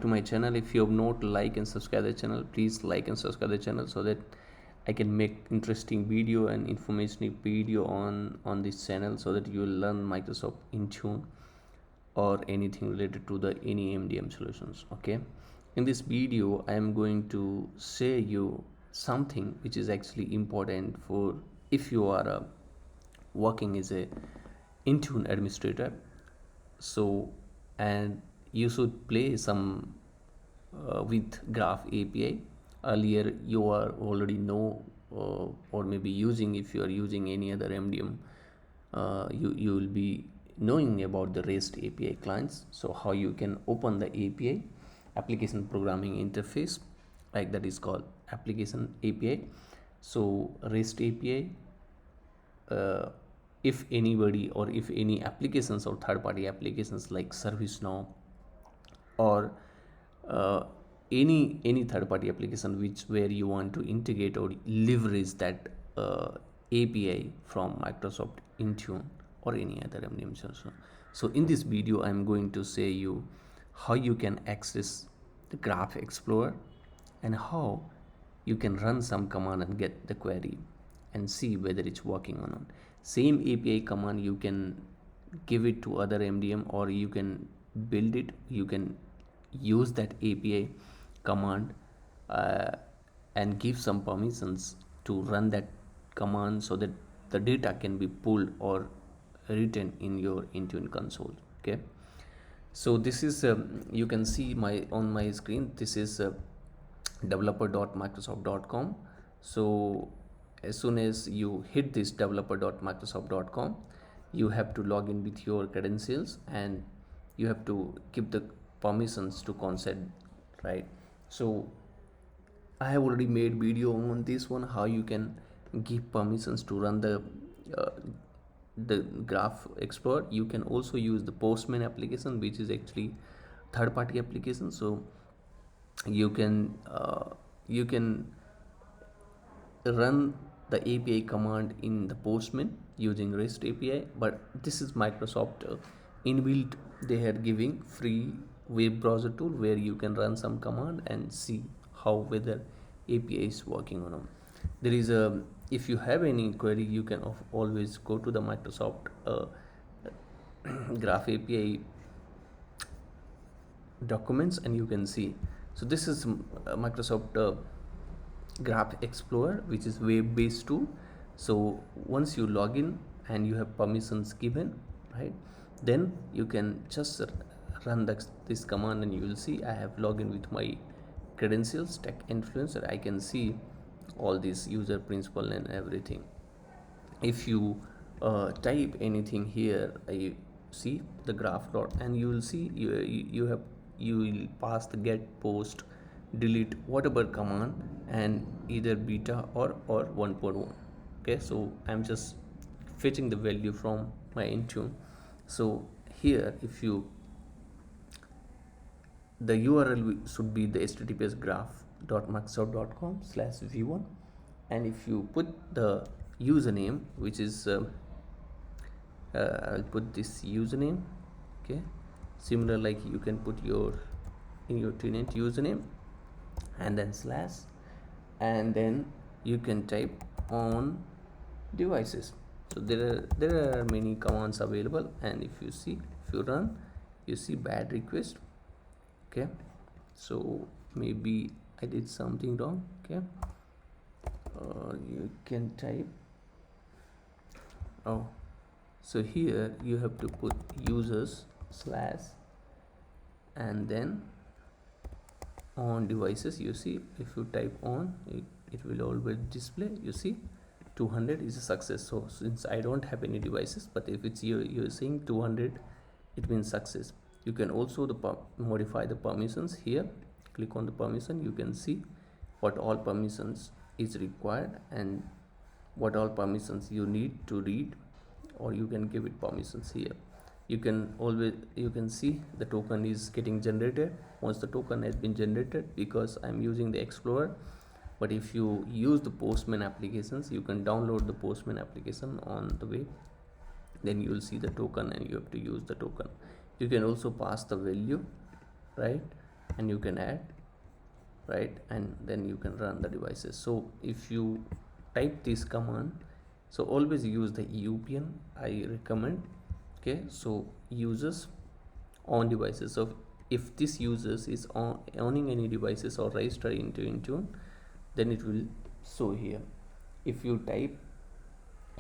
to my channel. If you have not like and subscribe the channel, please like and subscribe the channel so that I can make interesting video and informative video on this channel, so that you will learn Microsoft Intune or anything related to the any MDM solutions. Okay, in this video I am going to share you something which is actually important for if you are working as a Intune administrator. So, and you should play some with Graph API. Earlier you are already know or maybe using, if you are using any other MDM, you will be knowing about the REST API clients. So how you can open the API, application programming interface, like that is called application API. So REST API, if anybody or if any applications or third-party applications like ServiceNow or any third-party application where you want to integrate or leverage that API from Microsoft Intune or any other MDM solution. So in this video I am going to say you how you can access the Graph Explorer and how you can run some command and get the query and see whether it's working or not. Same API command you can give it to other MDM, or you can build it, you can use that API command and give some permissions to run that command so that the data can be pulled or written in your Intune console. Okay, so this is you can see on my screen, this is developer.microsoft.com. so as soon as you hit this developer.microsoft.com, you have to log in with your credentials and you have to give the permissions to consent, right? So I have already made video on this one, how you can give permissions to run the Graph Explorer. You can also use the Postman application, which is actually third-party application. So you can run the API command in the Postman using REST API, but this is Microsoft inbuilt. They are giving free web browser tool where you can run some command and see how whether API is working or not. There is a, if you have any query, you can always go to the Microsoft Graph API documents and you can see. So this is Microsoft Graph Explorer, which is web-based tool. So once you log in and you have permissions given, right, then you can just run this command and you will see I have logged in with my credentials, tech influencer. I can see all these user principal and everything. If you type anything here, you see the graph dot, and you will see you will pass the get, post, delete, whatever command, and either beta or 1.1. okay, so I'm just fetching the value from my Intune. So here, if you, the URL should be the https graph.microsoft.com/v1, and if you put the username, which is I'll put this username. Okay, similar like you can put in your tenant username and then slash, and then you can type on devices. So there are many commands available, and if you run, you see bad request. Okay, so maybe I did something wrong. Okay, you can type, oh, so here you have to put users slash and then on devices. You see, if you type on, it will always display, you see 200 is a success. So since I don't have any devices, but if it's you're saying 200, it means success. You can also modify the permissions here. Click on the permission, you can see what all permissions is required and what all permissions you need to read, or you can give it permissions here. You can see the token is getting generated once the token has been generated, because I'm using the Explorer. But if you use the Postman applications, you can download the Postman application on the web, then you will see the token and you have to use the token. You can also pass the value, right? and you can add, right, and then you can run the devices. So if you type this command, so always use the EUPN, I recommend. Okay, so users on devices. So if this users is owning any devices or registered into Intune, then it will show here. If you type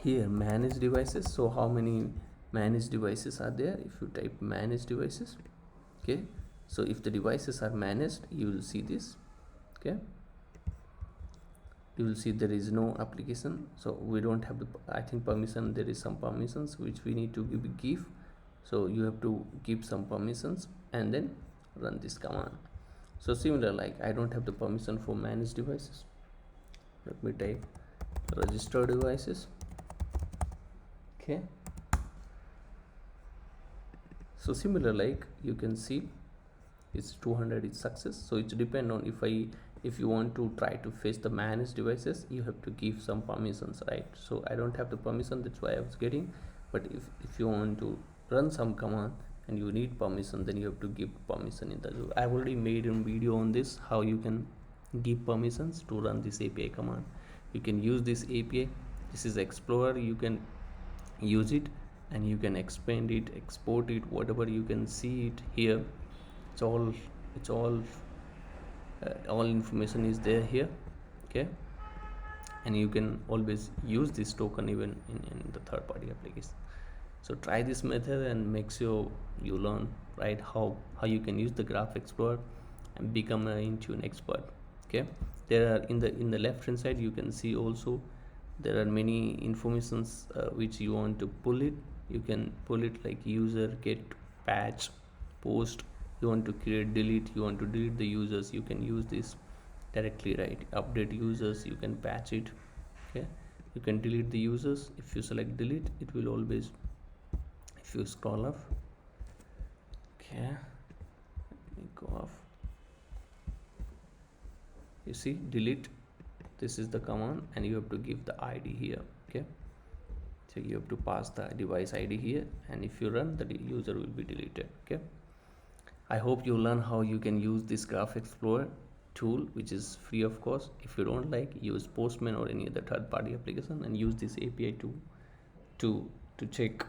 here manage devices, so how many managed devices are there? If you type manage devices, okay, so if the devices are managed, you will see this. Okay, you will see there is no application, so we don't have the, I think, permission. There is some permissions which we need to give, so you have to give some permissions and then run this command. So similar, like I don't have the permission for managed devices, let me type register devices. Okay, so similar, like you can see it's 200 is success. So it's depend on, if you want to try to fetch the managed devices, you have to give some permissions, right? So I don't have the permission, that's why I was getting. But if you want to run some command and you need permission, then you have to give permission in the Azure. I've already made a video on this, how you can give permissions to run this API command. You can use this API, this is Explorer, you can use it and you can expand it, export it, whatever, you can see it here. It's all information is there here. Okay, and you can always use this token even in the third-party application. So try this method and make sure you learn, right, how you can use the Graph Explorer and become an Intune expert. Okay, there are in the left hand side, you can see also there are many informations which you want to pull it. You can pull it like user, get, patch, post. You want to create, delete, you want to delete the users, you can use this directly, right? Update users, you can patch it. Okay, you can delete the users. If you select delete, it will always, if you scroll up, okay, let me go off, you see delete, this is the command, and you have to give the ID here. Okay, so you have to pass the device ID here, and if you run, the user will be deleted. Okay, I hope you learn how you can use this Graph Explorer tool, which is free of course. If you don't like, use Postman or any other third-party application and use this API to check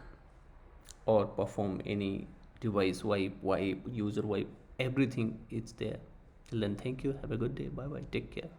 or perform any device wipe, user wipe, everything is there. Till then, thank you, have a good day, bye bye, take care.